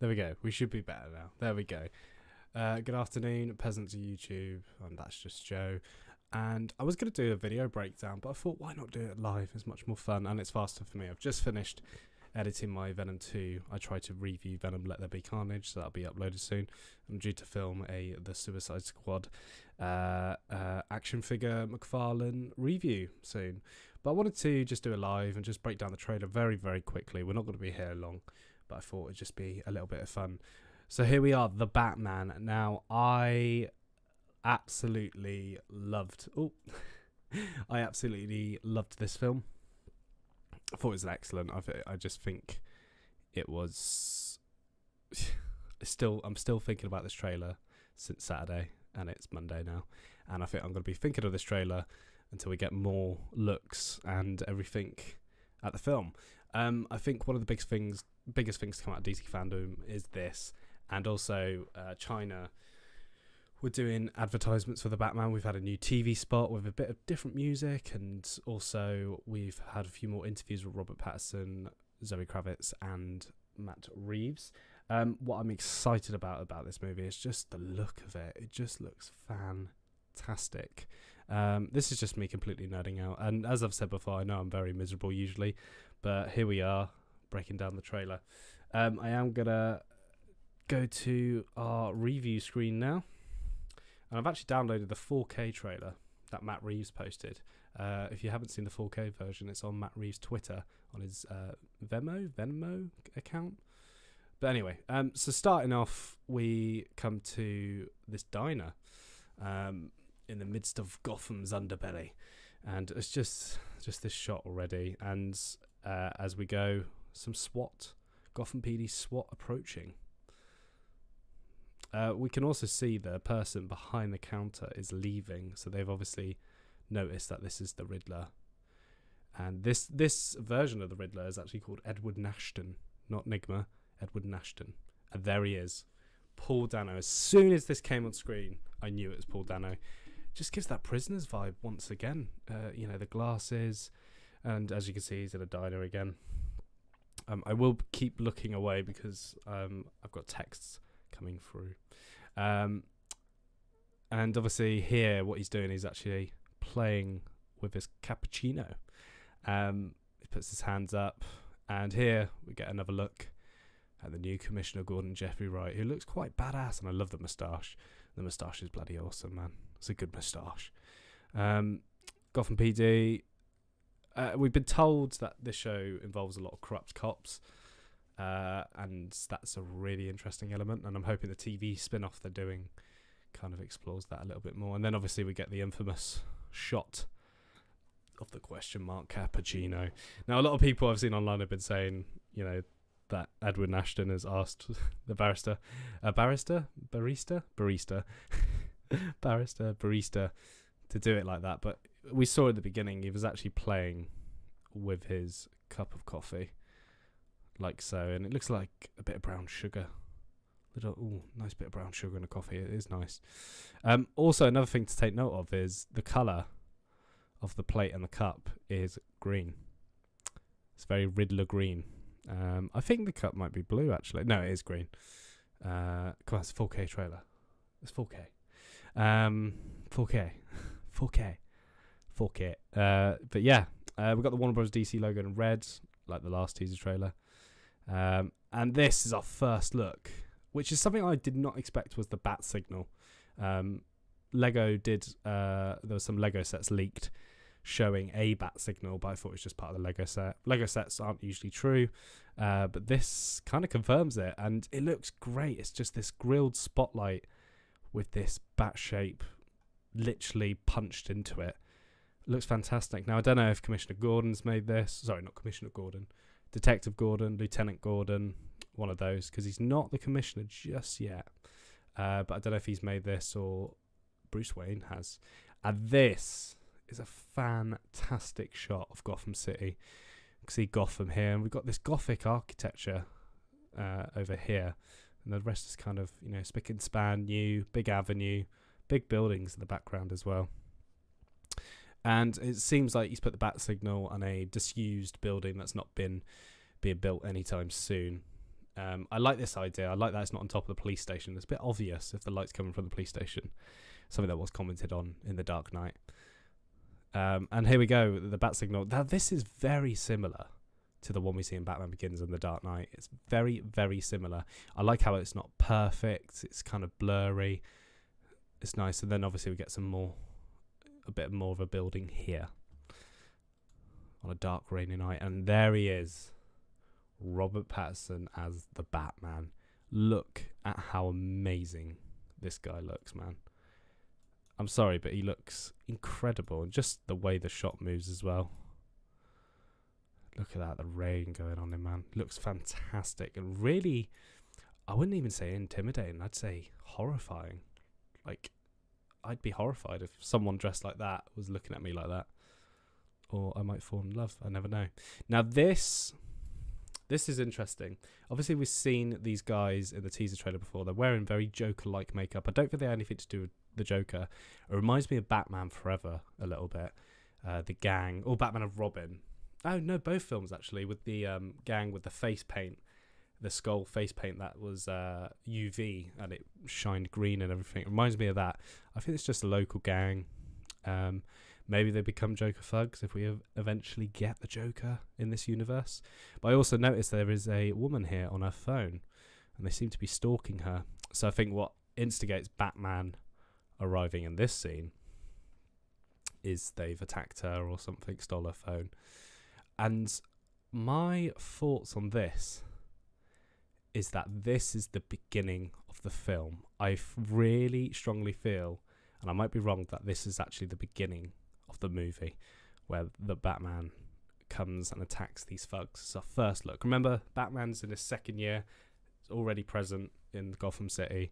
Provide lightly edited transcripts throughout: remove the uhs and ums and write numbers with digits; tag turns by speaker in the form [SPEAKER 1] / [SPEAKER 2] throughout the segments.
[SPEAKER 1] There we go. We should be better now. There we go. Good afternoon, peasants of YouTube. That's just Joe. And I was going to do a video breakdown, but I thought, why not do it live? It's much more fun and it's faster for me. I've just finished editing my Venom 2. I tried to review Venom Let There Be Carnage, so that'll be uploaded soon. I'm due to film the Suicide Squad action figure McFarlane review soon. But I wanted to just do a live and just break down the trailer very, very quickly. We're not going to be here long, but I thought it'd just be a little bit of fun. So here we are, The Batman. Now, I absolutely loved... I absolutely loved this film. I thought it was excellent. I just think it was... I'm still thinking about this trailer since Saturday, and it's Monday now. And I think I'm going to be thinking of this trailer until we get more looks and everything at the film. I think one of the biggest things to come out of DC fandom is this, and also China were doing advertisements for the Batman. We've had a new TV spot with a bit of different music, and also we've had a few more interviews with Robert Pattinson, Zoe Kravitz, and Matt Reeves. What I'm excited about this movie is just the look of it. It just looks fantastic. This is just me completely nerding out, and as I've said before, I know I'm very miserable usually, but here we are breaking down the trailer. I am gonna go to our review screen now, and I've actually downloaded the 4K trailer that Matt Reeves posted. If you haven't seen the 4K version, it's on Matt Reeves' Twitter on his Venmo account. But anyway, so starting off, we come to this diner in the midst of Gotham's underbelly, and it's just this shot already. And as we go, some Gotham PD SWAT approaching. We can also see the person behind the counter is leaving, so they've obviously noticed that this is the Riddler. And this version of the Riddler is actually called Edward Nashton, not Nigma, Edward Nashton. And there he is, Paul Dano. As soon as this came on screen, I knew it was Paul Dano. Just gives that Prisoners vibe once again. The glasses, and as you can see, he's in a diner again. I will keep looking away because I've got texts coming through. And obviously here, what he's doing is actually playing with his cappuccino. He puts his hands up, and here we get another look at the new Commissioner Gordon, Jeffrey Wright, who looks quite badass, and I love the moustache. The moustache is bloody awesome, man. It's a good moustache. Gotham PD. We've been told that this show involves a lot of corrupt cops, and that's a really interesting element, and I'm hoping the TV spin-off they're doing kind of explores that a little bit more. And then obviously we get the infamous shot of the question mark cappuccino. Now, a lot of people I've seen online have been saying, that Edward Nashton has asked the barrister to do it like that, but we saw at the beginning he was actually playing with his cup of coffee, like so, and it looks like a bit of brown sugar. Nice bit of brown sugar in a coffee. It is nice. Also, another thing to take note of is the colour of the plate and the cup is green. It's very Riddler green. I think the cup might be blue, actually. No, it is green. Come on, it's a 4K trailer. It's 4K. 4K. But yeah, we've got the Warner Bros. DC logo in red, like the last teaser trailer. And this is our first look, which is something I did not expect was the bat signal. Lego did, there were some Lego sets leaked showing a bat signal, but I thought it was just part of the Lego set. Lego sets aren't usually true, but this kind of confirms it, and it looks great. It's just this grilled spotlight with this bat shape literally punched into it. It looks fantastic. Now, I don't know if Commissioner Gordon's made this. Sorry, not Commissioner Gordon. Detective Gordon, Lieutenant Gordon, one of those, because he's not the Commissioner just yet. But I don't know if he's made this or Bruce Wayne has. And this is a fantastic shot of Gotham City. You can see Gotham here, and we've got this Gothic architecture over here, and the rest is kind of, spick and span new, big avenue, big buildings in the background as well. And it seems like he's put the bat signal on a disused building that's not being built anytime soon. I like this idea. I like that it's not on top of the police station. It's a bit obvious if the light's coming from the police station. Something that was commented on in The Dark Knight. And here we go, the bat signal. Now, this is very similar to the one we see in Batman Begins and The Dark Knight. It's very, very similar. I like how it's not perfect. It's kind of blurry. It's nice. And then obviously we get a bit more of a building here on a dark, rainy night. And there he is, Robert Pattinson as the Batman. Look at how amazing this guy looks, man. I'm sorry, but he looks incredible. And just the way the shot moves as well. Look at that, the rain going on him, man. Looks fantastic. And really, I wouldn't even say intimidating. I'd say horrifying. Like, I'd be horrified if someone dressed like that was looking at me like that. Or I might fall in love. I never know. Now, this is interesting. Obviously, we've seen these guys in the teaser trailer before. They're wearing very Joker-like makeup. I don't think they have anything to do with the Joker. It reminds me of Batman Forever a little bit. The gang, or Batman and Robin. Oh, no, both films, actually, with the gang with the face paint, the skull face paint that was UV, and it shined green and everything. It reminds me of that. I think it's just a local gang. Maybe they become Joker thugs if we eventually get the Joker in this universe. But I also noticed there is a woman here on her phone, and they seem to be stalking her. So I think what instigates Batman arriving in this scene is they've attacked her or something, stole her phone. And my thoughts on this is that this is the beginning of the film. I really strongly feel, and I might be wrong, that this is actually the beginning of the movie where the Batman comes and attacks these thugs. It's our first look. Remember, Batman's in his second year. It's already present in Gotham City.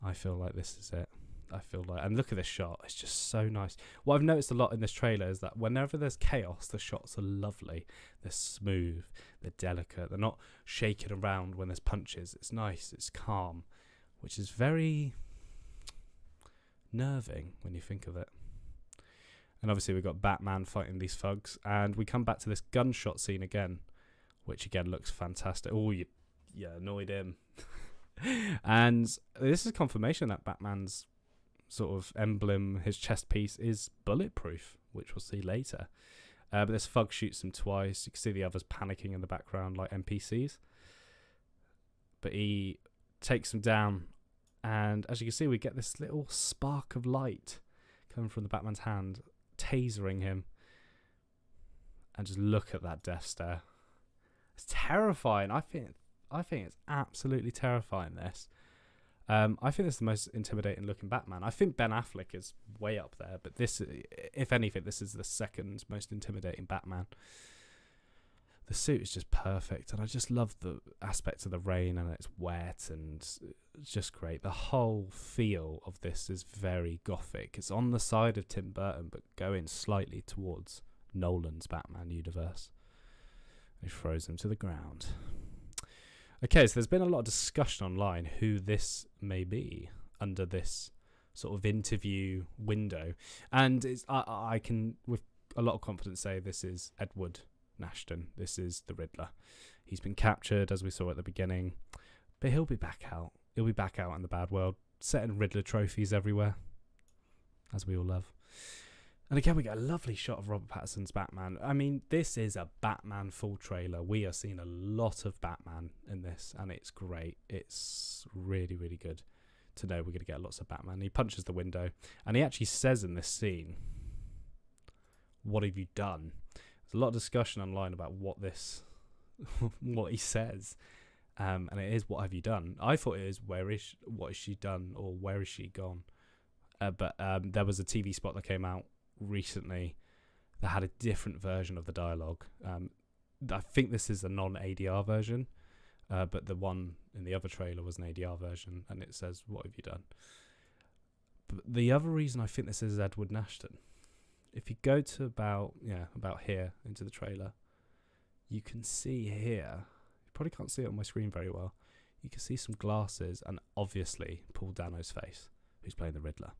[SPEAKER 1] I feel like this is it. And look at this shot. It's just so nice. What I've noticed a lot in this trailer is that whenever there's chaos, the shots are lovely. They're smooth. They're delicate. They're not shaking around when there's punches. It's nice. It's calm, which is very nerving when you think of it. And obviously we've got Batman fighting these thugs. And we come back to this gunshot scene again, which again looks fantastic. Oh, you annoyed him. And this is confirmation that Batman's sort of emblem, his chest piece, is bulletproof, which we'll see later. But this thug shoots him twice. You can see the others panicking in the background like NPCs. But he takes him down. And as you can see, we get this little spark of light coming from the Batman's hand, tasering him. And just look at that death stare. It's terrifying. I think it's absolutely terrifying, this. I think this is the most intimidating looking Batman. I think Ben Affleck is way up there, but this, if anything, this is the second most intimidating Batman. The suit is just perfect, and I just love the aspects of the rain, and it's wet, and it's just great. The whole feel of this is very gothic. It's on the side of Tim Burton, but going slightly towards Nolan's Batman universe. He throws him to the ground. Okay, so there's been a lot of discussion online who this may be under this sort of interview window. And I can, with a lot of confidence, say this is Edward Nashton. This is the Riddler. He's been captured, as we saw at the beginning. But he'll be back out. He'll be back out in the bad world, setting Riddler trophies everywhere, as we all love. And again, we get a lovely shot of Robert Pattinson's Batman. I mean, this is a Batman full trailer. We are seeing a lot of Batman in this, and it's great. It's really, really good to know we're going to get lots of Batman. He punches the window, and he actually says in this scene, "What have you done?" There's a lot of discussion online about what he says, and it is, "What have you done?" I thought it is, "What has she done?" or "Where is she gone?" But there was a TV spot that came out recently that had a different version of the dialogue. I think this is a non-ADR version, but the one in the other trailer was an ADR version, and it says, "What have you done?" But the other reason I think this is Edward Nashton, if you go to about here into the trailer, you can see here, you probably can't see it on my screen very well, you can see some glasses and obviously Paul Dano's face, who's playing the Riddler.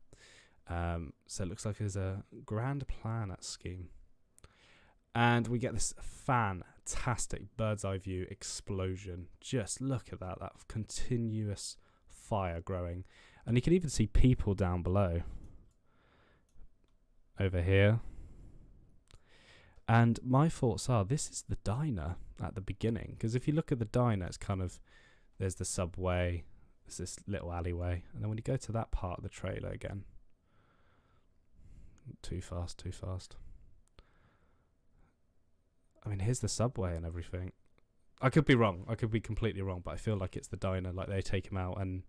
[SPEAKER 1] So it looks like there's a grand plan at scheme. And we get this fantastic fantastic bird's eye view explosion. Just look at that continuous fire growing. And you can even see people down below. Over here. And my thoughts are, this is the diner at the beginning. Because if you look at the diner, it's kind of, there's the subway, there's this little alleyway. And then when you go to that part of the trailer again. Too fast. I mean, here's the subway and everything. I could be wrong. I could be completely wrong. But I feel like it's the diner. Like they take him out and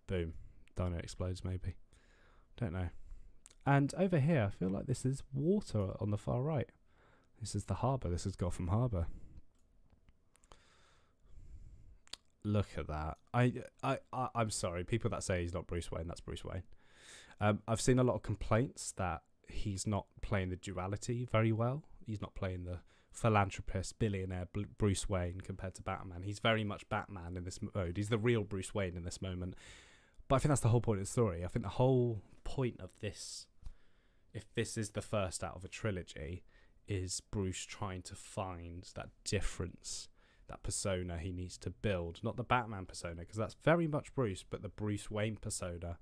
[SPEAKER 1] boom. Diner explodes maybe. Don't know. And over here, I feel like this is water on the far right. This is the harbour. This is Gotham Harbour. Look at that. I'm sorry. People that say he's not Bruce Wayne, that's Bruce Wayne. I've seen a lot of complaints that he's not playing the duality very well. He's not playing the philanthropist, billionaire Bruce Wayne compared to Batman. He's very much Batman in this mode. He's the real Bruce Wayne in this moment. But I think that's the whole point of the story. I think the whole point of this, if this is the first out of a trilogy, is Bruce trying to find that difference, that persona he needs to build. Not the Batman persona, because that's very much Bruce, but the Bruce Wayne persona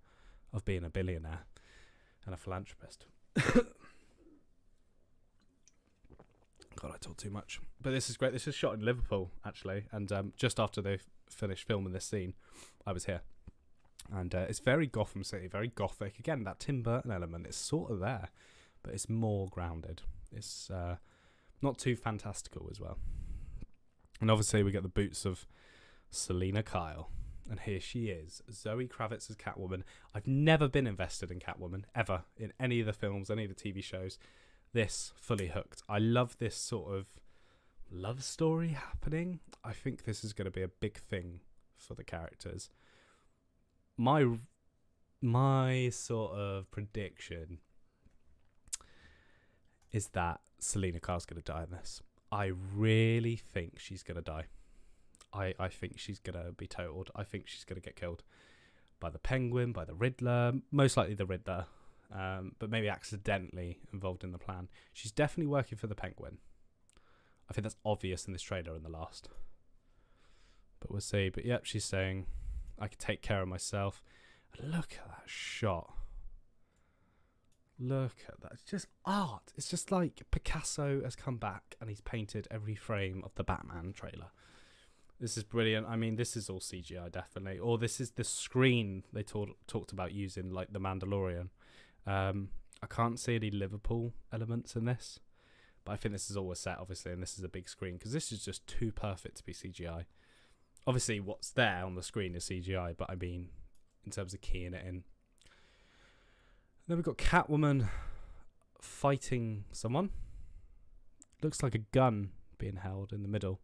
[SPEAKER 1] of being a billionaire and a philanthropist. God, I talk too much. But this is great. This is shot in Liverpool, actually. And just after they finished filming this scene, I was here. And it's very Gotham City, very gothic. Again, that Tim Burton element is sort of there, but it's more grounded. It's not too fantastical as well. And obviously we get the boots of Selina Kyle. And here she is, Zoe Kravitz as Catwoman. I've never been invested in Catwoman, ever, in any of the films, any of the TV shows. This, fully hooked. I love this sort of love story happening. I think this is going to be a big thing for the characters. My sort of prediction is that Selina Kyle's going to die in this. I really think she's going to die. I think she's going to be totaled. I think she's going to get killed by the Penguin, by the Riddler, most likely the Riddler, but maybe accidentally involved in the plan. She's definitely working for the Penguin. I think that's obvious in this trailer and the last. But we'll see. But yep, she's saying, I can take care of myself. Look at that shot. Look at that. It's just art. It's just like Picasso has come back and he's painted every frame of the Batman trailer. This is brilliant. I mean, this is all CGI, definitely. Or this is the screen they talked about using, like The Mandalorian. I can't see any Liverpool elements in this. But I think this is all a set, obviously, and this is a big screen. Because this is just too perfect to be CGI. Obviously, what's there on the screen is CGI. But I mean, in terms of keying it in. Then we've got Catwoman fighting someone. Looks like a gun being held in the middle.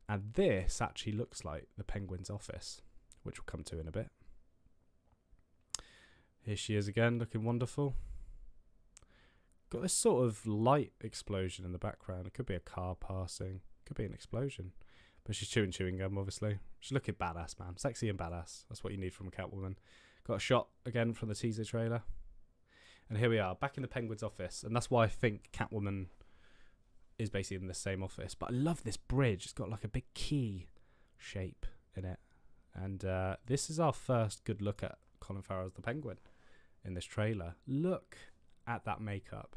[SPEAKER 1] And this actually looks like the Penguin's office, which we'll come to in a bit. Here she is again, looking wonderful. Got this sort of light explosion in the background. It could be a car passing. Could be an explosion. But she's chewing gum, obviously. She's looking badass, man. Sexy and badass. That's what you need from a Catwoman. Got a shot again from the teaser trailer. And here we are, back in the Penguin's office. And that's why I think Catwoman is basically in the same office. But I love this bridge. It's got like a big key shape in it. And this is our first good look at Colin Farrell as the Penguin in this trailer. Look at that makeup.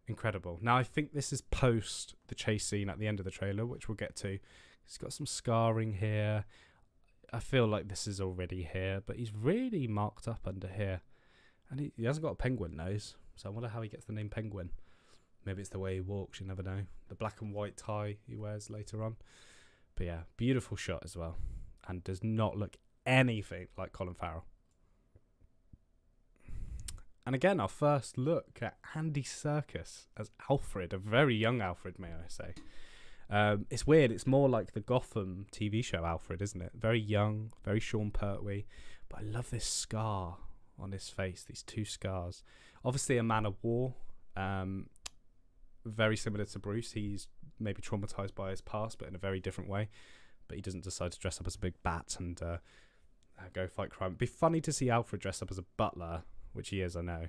[SPEAKER 1] Incredible. Now, I think this is post the chase scene at the end of the trailer, which we'll get to. He's got some scarring here. I feel like this is already here, but he's really marked up under here. And he hasn't got a penguin nose, so I wonder how he gets the name Penguin. Maybe it's the way he walks, you never know. The black and white tie he wears later on. But yeah, beautiful shot as well. And does not look anything like Colin Farrell. And again, our first look at Andy Serkis as Alfred, a very young Alfred, may I say. It's weird, it's more like the Gotham TV show Alfred, isn't it? Very young, very Sean Pertwee. But I love this scar on his face, these two scars. Obviously a man of war. Very similar to Bruce. He's maybe traumatized by his past, but in a very different way. But he doesn't decide to dress up as a big bat and go fight crime. It'd be funny to see Alfred dress up as a butler, which he is, I know,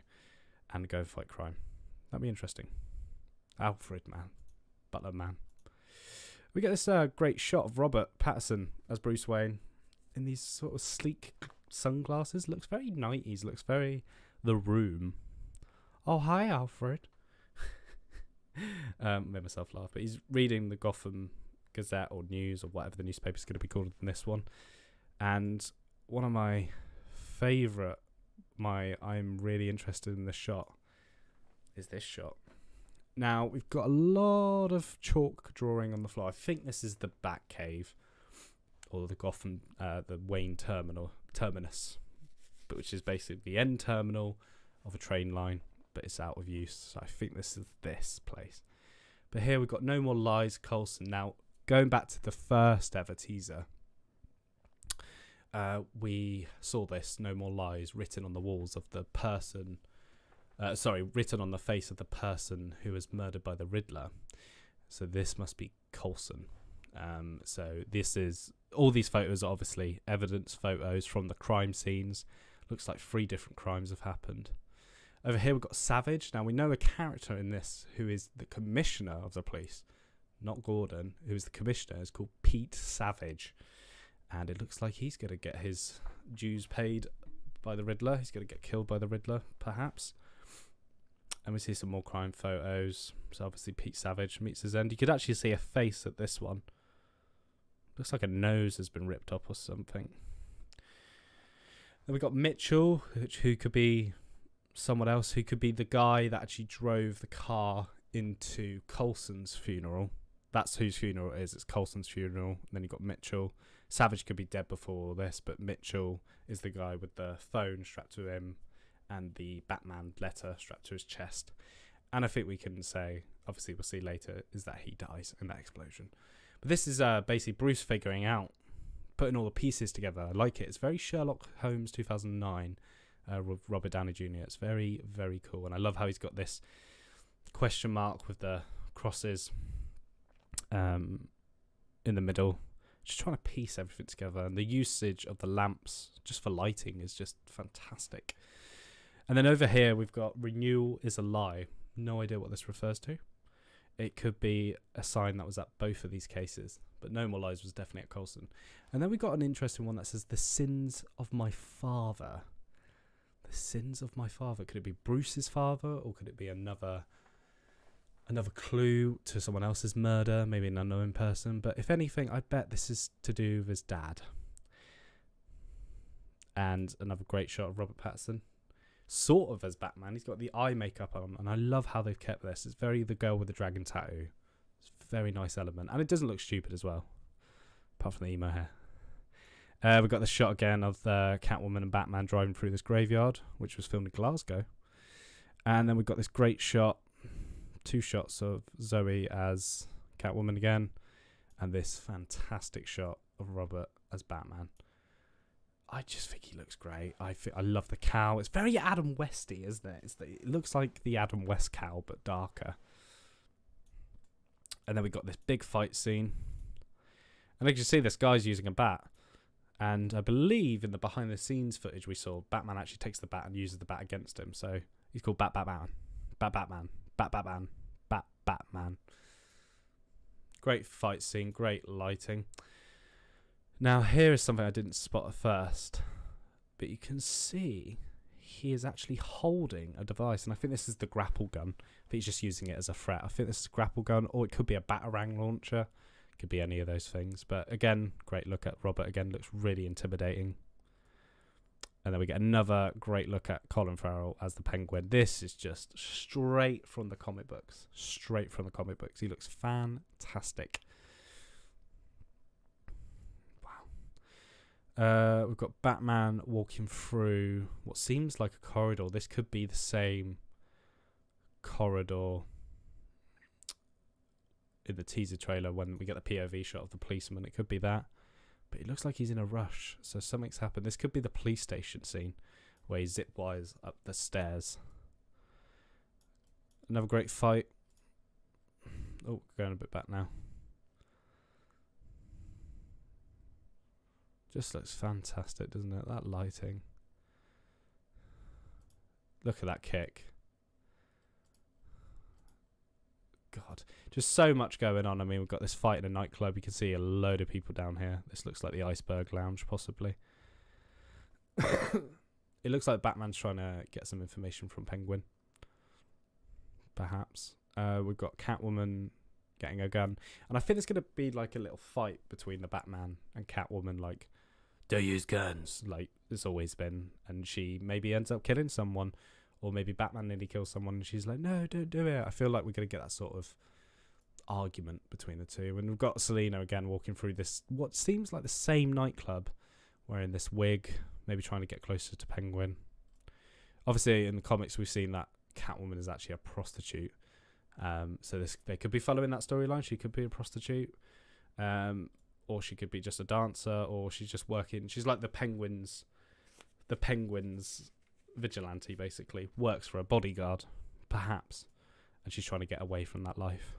[SPEAKER 1] and go fight crime. That'd be interesting. Alfred, man. Butler, man. We get this great shot of Robert Pattinson as Bruce Wayne in these sort of sleek sunglasses. Looks very 90s. Looks very The Room. Oh, hi, Alfred. Made myself laugh. But he's reading the Gotham Gazette or News or whatever the newspaper's going to be called in this one. And one of my favourite, I'm really interested in this shot, is this shot. Now, we've got a lot of chalk drawing on the floor. I think this is the Batcave, or the Gotham, the Wayne terminus, which is basically the end terminal of a train line, but it's out of use. So I think this is this place. But here we've got No More Lies, Coulson. Now, going back to the first ever teaser, we saw this No More Lies written on the walls of the person. Written on the face of the person who was murdered by the Riddler. So this must be Coulson. So this is, all these photos are obviously evidence photos from the crime scenes. Looks like 3 different crimes have happened. Over here we've got Savage. Now we know a character in this who is the commissioner of the police, not Gordon, who is the commissioner, is called Pete Savage. And it looks like he's going to get his dues paid by the Riddler. He's going to get killed by the Riddler, perhaps. And we see some more crime photos. So obviously Pete Savage meets his end. You could actually see a face at this one. Looks like a nose has been ripped up or something. Then we got Mitchell, who could be someone else. Who could be the guy that actually drove the car into Coulson's funeral. That's whose funeral it is. It's Coulson's funeral. And then you got Mitchell. Savage could be dead before all this, but Mitchell is the guy with the phone strapped to him and the Batman letter strapped to his chest. And I think we can say, obviously we'll see later, is that he dies in that explosion. But this is basically Bruce figuring out, putting all the pieces together. I like it. It's very Sherlock Holmes 2009 with Robert Downey Jr. It's very, very cool. And I love how he's got this question mark with the crosses in the middle. Just trying to piece everything together. And the usage of the lamps just for lighting is just fantastic. And then over here, we've got renewal is a lie. No idea what this refers to. It could be a sign that was at both of these cases. But No More Lies was definitely at Coulson. And then we got an interesting one that says, the sins of my father. The sins of my father. Could it be Bruce's father? Or could it be another clue to someone else's murder? Maybe an unknown person. But if anything, I bet this is to do with his dad. And another great shot of Robert Pattinson. Sort of as Batman. He's got the eye makeup on, and I love how they've kept this. It's very the girl with the dragon tattoo. It's a very nice element, and it doesn't look stupid as well, apart from the emo hair. We've got the shot again of the Catwoman and Batman driving through this graveyard, which was filmed in Glasgow. And then we've got this great shot, 2 shots of Zoe as Catwoman again, and this fantastic shot of Robert as Batman. I just think he looks great. I love the cowl. It's very Adam Westy, isn't it? It looks like the Adam West cowl, but darker. And then we got this big fight scene. And as you see, this guy's using a bat. And I believe in the behind-the-scenes footage we saw, Batman actually takes the bat and uses the bat against him. So he's called Batman. Batman. Batman. Great fight scene. Great lighting. Now, here is something I didn't spot at first, but you can see he is actually holding a device, and I think this is the grapple gun. I think he's just using it as a threat. I think this is a grapple gun, or it could be a Batarang launcher. It could be any of those things. But again, great look at Robert. Again, looks really intimidating. And then we get another great look at Colin Farrell as the Penguin. This is just straight from the comic books. Straight from the comic books. He looks fantastic. We've got Batman walking through what seems like a corridor. This could be the same corridor in the teaser trailer when we get the POV shot of the policeman. It could be that. But it looks like he's in a rush. So something's happened. This could be the police station scene where he zip wires up the stairs. Another great fight. Oh, going a bit back now. Just looks fantastic, doesn't it? That lighting. Look at that kick. God, just so much going on. I mean, we've got this fight in a nightclub. You can see a load of people down here. This looks like the Iceberg Lounge, possibly. It looks like Batman's trying to get some information from Penguin. Perhaps. We've got Catwoman getting a gun. And I think there's going to be like a little fight between the Batman and Catwoman. Like, don't use guns. Like, it's always been. And she maybe ends up killing someone. Or maybe Batman nearly kills someone and she's like, no, don't do it. I feel like we're going to get that sort of argument between the two. And we've got Selina again walking through this, what seems like the same nightclub, wearing this wig, maybe trying to get closer to Penguin. Obviously, in the comics, we've seen that Catwoman is actually a prostitute. So they could be following that storyline. She could be a prostitute. Or she could be just a dancer. Or she's just working. She's like the Penguin's vigilante, basically. Works for a bodyguard, perhaps. And she's trying to get away from that life.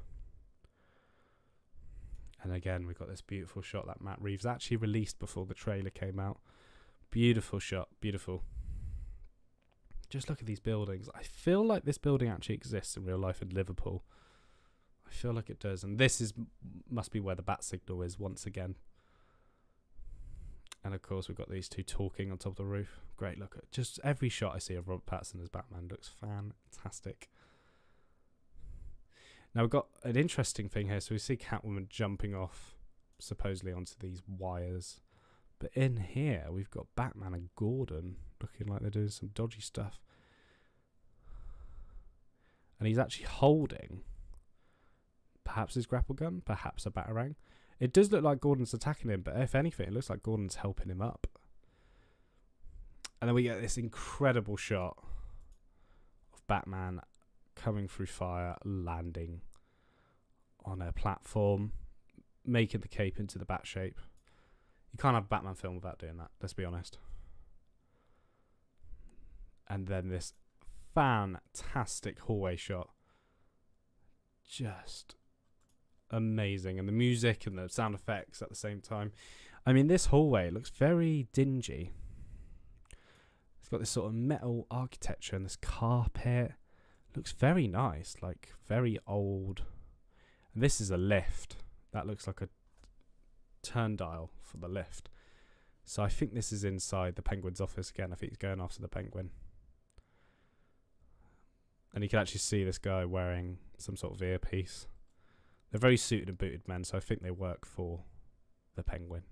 [SPEAKER 1] And again, we've got this beautiful shot that Matt Reeves actually released before the trailer came out. Beautiful shot. Beautiful. Just look at these buildings. I feel like this building actually exists in real life in Liverpool. I feel like it does. And this must be where the bat signal is once again. And of course, we've got these two talking on top of the roof. Great look at just every shot I see of Robert Pattinson as Batman looks fantastic. Now we've got an interesting thing here. So we see Catwoman jumping off supposedly onto these wires. But in here, we've got Batman and Gordon looking like they're doing some dodgy stuff. And he's actually holding perhaps his grapple gun, perhaps a batarang. It does look like Gordon's attacking him, but if anything, it looks like Gordon's helping him up. And then we get this incredible shot of Batman coming through fire, landing on a platform, making the cape into the bat shape. You can't have a Batman film without doing that, let's be honest. And then this fantastic hallway shot. Just amazing. And the music and the sound effects at the same time. I mean, this hallway looks very dingy. It's got this sort of metal architecture and this carpet. Looks very nice, like very old. And this is a lift. That looks like a turn dial for the lift. So I think this is inside the Penguin's office again. I think he's going after the Penguin. And you can actually see this guy wearing some sort of earpiece. They're very suited and booted men, so I think they work for the Penguin.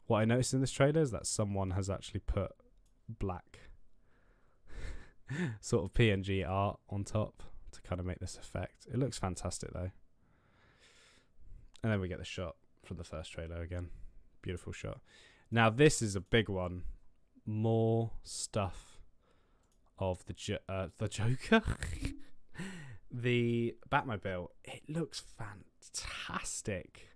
[SPEAKER 1] What I noticed in this trailer is that someone has actually put black sort of PNG art on top to kind of make this effect. It looks fantastic though. And then we get the shot from the first trailer again. Beautiful shot. Now this is a big one. More stuff of the Joker. The Batmobile. It looks fantastic.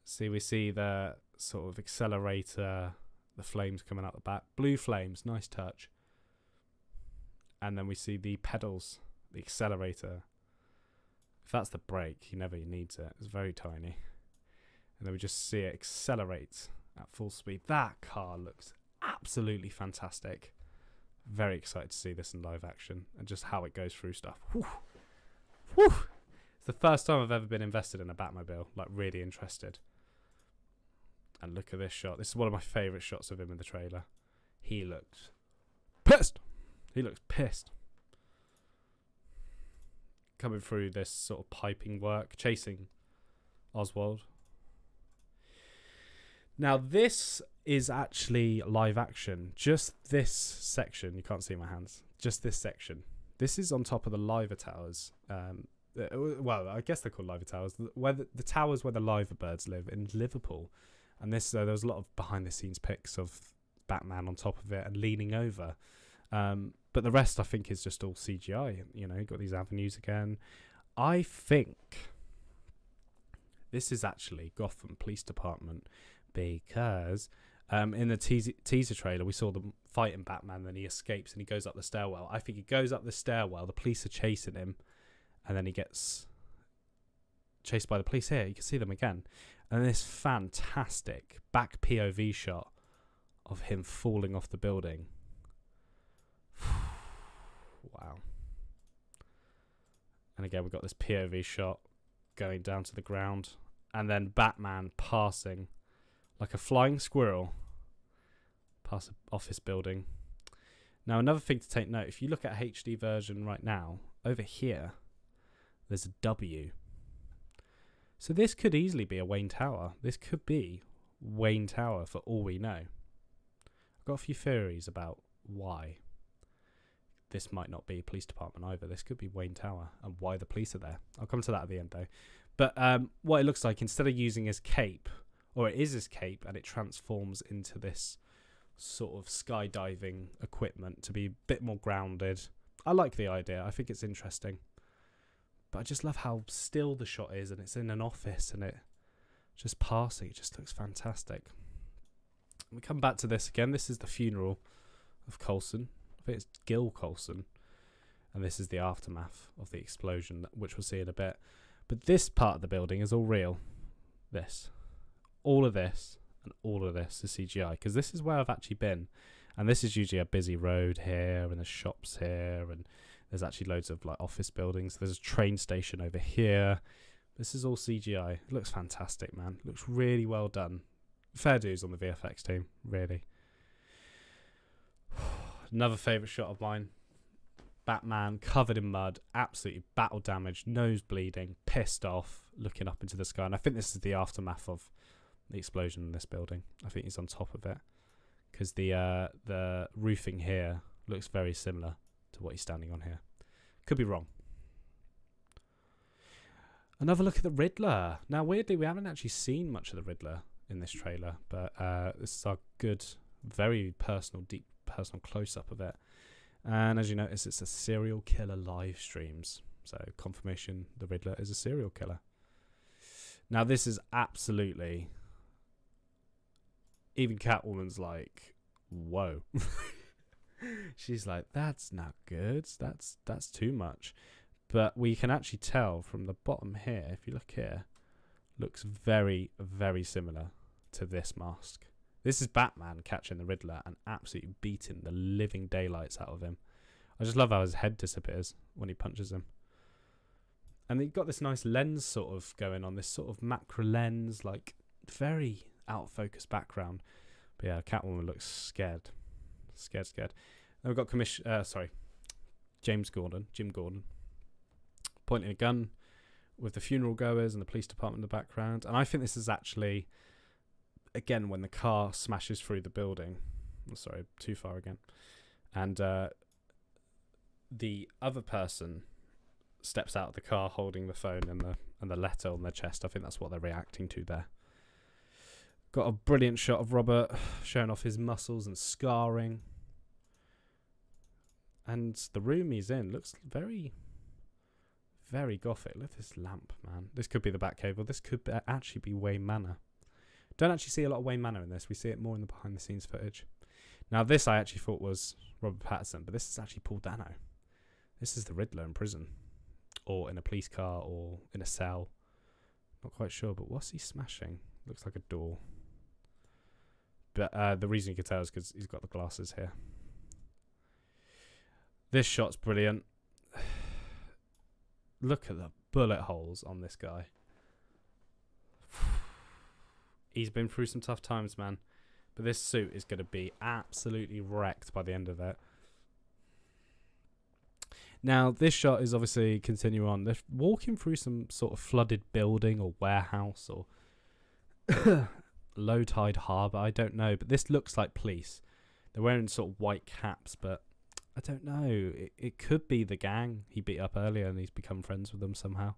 [SPEAKER 1] See, we see the sort of accelerator, the flames coming out the back. Blue flames, nice touch. And then we see the pedals, the accelerator. If that's the brake, he never needs it. It's very tiny. And then we just see it accelerate at full speed. That car looks absolutely fantastic. Very excited to see this in live action and just how it goes through stuff. Whew. Whew. It's the first time I've ever been invested in a Batmobile, like really interested. And look at this shot. This is one of my favourite shots of him in the trailer. He looks pissed. He looks pissed. Coming through this sort of piping work, chasing Oswald. Now this is actually live action. Just this section. You can't see my hands. Just this section. This is on top of the Liver Towers. Well, I guess they're called Liver Towers. Where the towers where the Liver Birds live in Liverpool. And this there was a lot of behind the scenes pics of Batman on top of it and leaning over. But the rest I think is just all CGI. You know, you've got these avenues again. I think this is actually Gotham Police Department because in the teaser trailer we saw them fighting Batman, then he escapes and he goes up the stairwell. I think he goes up the stairwell, the police are chasing him, and then he gets chased by the police. Here you can see them again, and this fantastic back POV shot of him falling off the building. Wow. And again, we've got this POV shot going down to the ground. And then Batman passing like a flying squirrel past an office building. Now, another thing to take note, if you look at a HD version right now, over here, there's a W. So this could easily be a Wayne Tower. This could be Wayne Tower for all we know. I've got a few theories about why this might not be a police department either. This could be Wayne Tower and why the police are there. I'll come to that at the end though. But what it looks like, instead of using his cape, or it is his cape and it transforms into this sort of skydiving equipment to be a bit more grounded. I like the idea. I think it's interesting. But I just love how still the shot is, and it's in an office and it just passing. It just looks fantastic. We come back to this again. This is the funeral of Coulson. I think it's Gil Coulson. And this is the aftermath of the explosion, which we'll see in a bit. But this part of the building is all real. This. All of this and all of this is CGI. Because this is where I've actually been. And this is usually a busy road here, and there's shops here, and there's actually loads of like office buildings. There's a train station over here. This is all CGI. It looks fantastic, man. It looks really well done. Fair dues on the VFX team, really. Another favourite shot of mine. Batman covered in mud, absolutely battle damaged, nose bleeding, pissed off, looking up into the sky. And I think this is the aftermath of the explosion in this building. I think he's on top of it, because the roofing here looks very similar to what he's standing on here. Could be wrong. Another look at the Riddler. Now, weirdly, we haven't actually seen much of the Riddler in this trailer, but this is our good, very personal, deep, personal close-up of it. And as you notice, it's a serial killer live streams. So confirmation the Riddler is a serial killer. Now, this is absolutely... Even Catwoman's like, whoa. She's like, that's not good. That's too much. But we can actually tell from the bottom here, if you look here, looks very, very similar to this mask. This is Batman catching the Riddler and absolutely beating the living daylights out of him. I just love how his head disappears when he punches him. And you've got this nice lens sort of going on, this sort of macro lens, like very out of focus background. But yeah, Catwoman looks scared. Scared. Then we've got Jim Gordon, pointing a gun with the funeral goers and the police department in the background. And I think this is actually... Again, when the car smashes through the building, sorry, too far again, and the other person steps out of the car holding the phone and the letter on their chest. I think that's what they're reacting to there. Got a brilliant shot of Robert showing off his muscles and scarring, and the room he's in looks very, very gothic. Look at this lamp, man. This could be the Batcave, or this could actually be Wayne Manor. Don't actually see a lot of Wayne Manor in this. We see it more in the behind the scenes footage. Now this I actually thought was Robert Pattinson, but this is actually Paul Dano. This is the Riddler in prison, or in a police car, or in a cell. Not quite sure, but what's he smashing? Looks like a door. But the reason you can tell is because he's got the glasses here. This shot's brilliant. Look at the bullet holes on this guy. He's been through some tough times, man. But this suit is going to be absolutely wrecked by the end of it. Now, this shot is obviously continuing on. They're walking through some sort of flooded building or warehouse or low tide harbour. I don't know. But this looks like police. They're wearing sort of white caps, but I don't know. It could be the gang he beat up earlier and he's become friends with them somehow.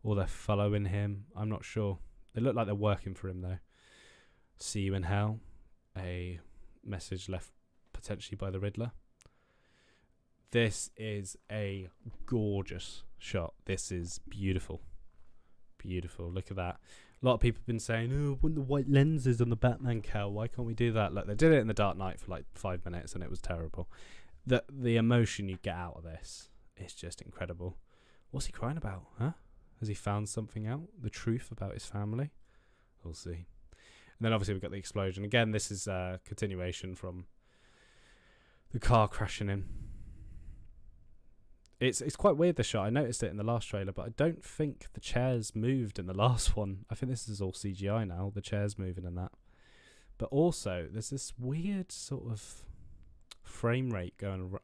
[SPEAKER 1] Or they're following him. I'm not sure. They look like they're working for him, though. See you in hell. A message left potentially by the Riddler. This is a gorgeous shot. This is beautiful. Beautiful. Look at that. A lot of people have been saying, oh, want the white lenses on the Batman cowl. Why can't we do that? Look, they did it in The Dark Knight for like 5 minutes and it was terrible. The emotion you get out of this is just incredible. What's he crying about, huh? Has he found something out? The truth about his family? We'll see. And then obviously we've got the explosion. Again, this is a continuation from the car crashing in. It's quite weird, the shot. I noticed it in the last trailer, but I don't think the chairs moved in the last one. I think this is all CGI now, the chairs moving and that. But also, there's this weird sort of frame rate going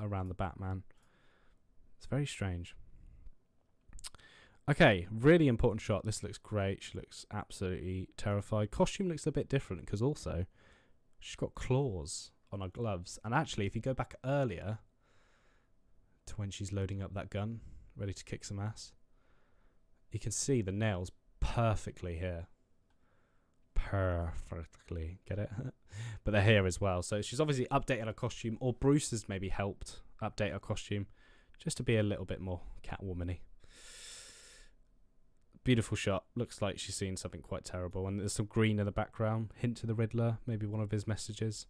[SPEAKER 1] around the Batman. It's very strange. Okay, really important shot. This looks great. She looks absolutely terrified. Costume looks a bit different because also she's got claws on her gloves. And actually, if you go back earlier to when she's loading up that gun, ready to kick some ass, you can see the nails perfectly here. Perfectly. Get it? But they're here as well. So she's obviously updated her costume, or Bruce has maybe helped update her costume just to be a little bit more Catwoman-y. Beautiful shot. Looks like she's seen something quite terrible. And there's some green in the background. Hint to the Riddler. Maybe one of his messages.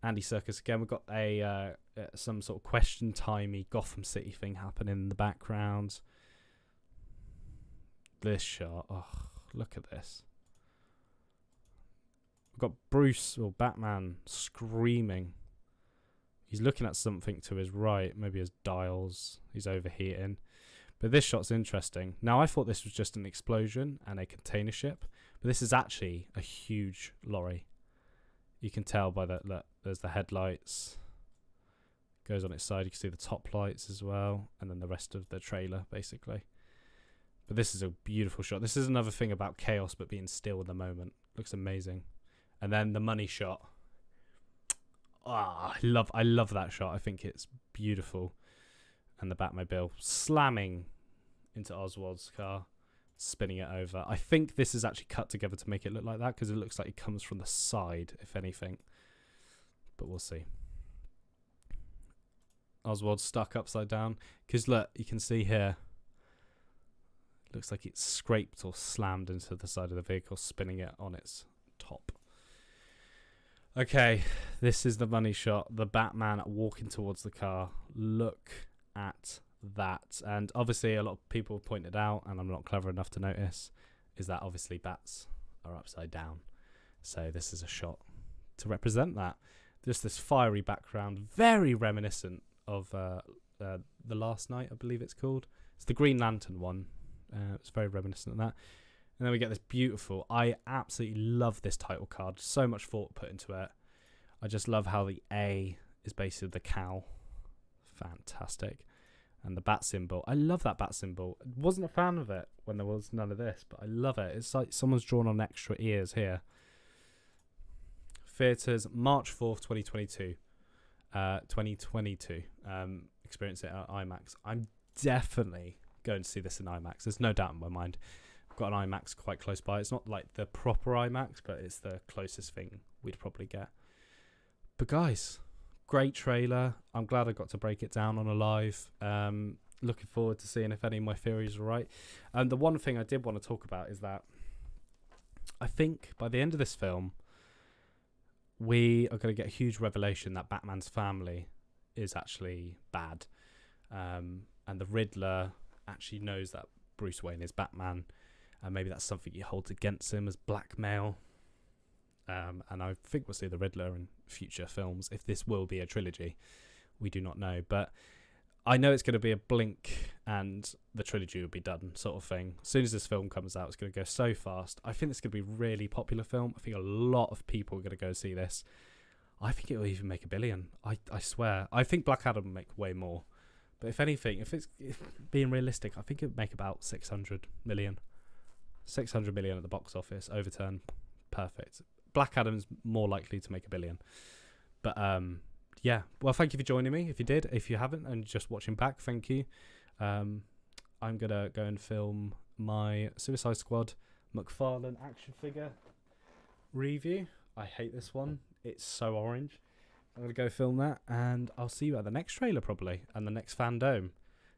[SPEAKER 1] Andy Serkis again. We've got a some sort of question timey Gotham City thing happening in the background. This shot. Oh, look at this. We've got Bruce or Batman screaming. He's looking at something to his right. Maybe his dials. He's overheating. But this shot's interesting. Now, I thought this was just an explosion and a container ship, but this is actually a huge lorry. You can tell by that. Look, there's the headlights. Goes on its side. You can see the top lights as well, and then the rest of the trailer, basically. But this is a beautiful shot. This is another thing about chaos, but being still in the moment. Looks amazing. And then the money shot. Ah, I love that shot. I think it's beautiful. And the Batmobile slamming into Oswald's car, spinning it over. I think this is actually cut together to make it look like that, because it looks like it comes from the side, if anything. But we'll see. Oswald's stuck upside down. Because look, you can see here. It looks like it's scraped or slammed into the side of the vehicle, spinning it on its top. Okay, this is the money shot. The Batman walking towards the car. Look at that. And obviously a lot of people pointed out, and I'm not clever enough to notice, is that obviously bats are upside down. So this is a shot to represent that. Just this fiery background, very reminiscent of The Last Night, I believe it's called. It's the Green Lantern one. It's very reminiscent of that. And then we get this beautiful, I absolutely love this title card. So much thought put into it. I just love how the A is basically the cow. Fantastic. And the bat symbol. I love that bat symbol. Wasn't a fan of it when there was none of this, but I love it. It's like someone's drawn on extra ears here. Theatres, March 4th, 2022. 2022. Experience it at IMAX. I'm definitely going to see this in IMAX. There's no doubt in my mind. I've got an IMAX quite close by. It's not like the proper IMAX, but it's the closest thing we'd probably get. But guys, great trailer. I'm glad I got to break it down on a live. Looking forward to seeing if any of my theories are right. And the one thing I did want to talk about is that I think by the end of this film, we are going to get a huge revelation that Batman's family is actually bad. And the Riddler actually knows that Bruce Wayne is Batman. And maybe that's something he holds against him as blackmail. And I think we'll see the Riddler in future films. If this will be a trilogy, we do not know. But I know it's going to be a blink and the trilogy will be done sort of thing. As soon as this film comes out, it's going to go so fast. I think it's going to be a really popular film. I think a lot of people are going to go see this. I think it will even make $1 billion. I swear. I think Black Adam will make way more. But if anything, if being realistic, I think it would make about 600 million. 600 million at the box office, overturn, perfect. Black Adam's more likely to make $1 billion. But yeah, well, thank you for joining me. If you did, if you haven't, and just watching back, thank you. I'm gonna go and film my Suicide Squad McFarlane action figure review. I hate this one. It's so orange. I'm gonna go film that, and I'll see you at the next trailer probably, and the next fandom.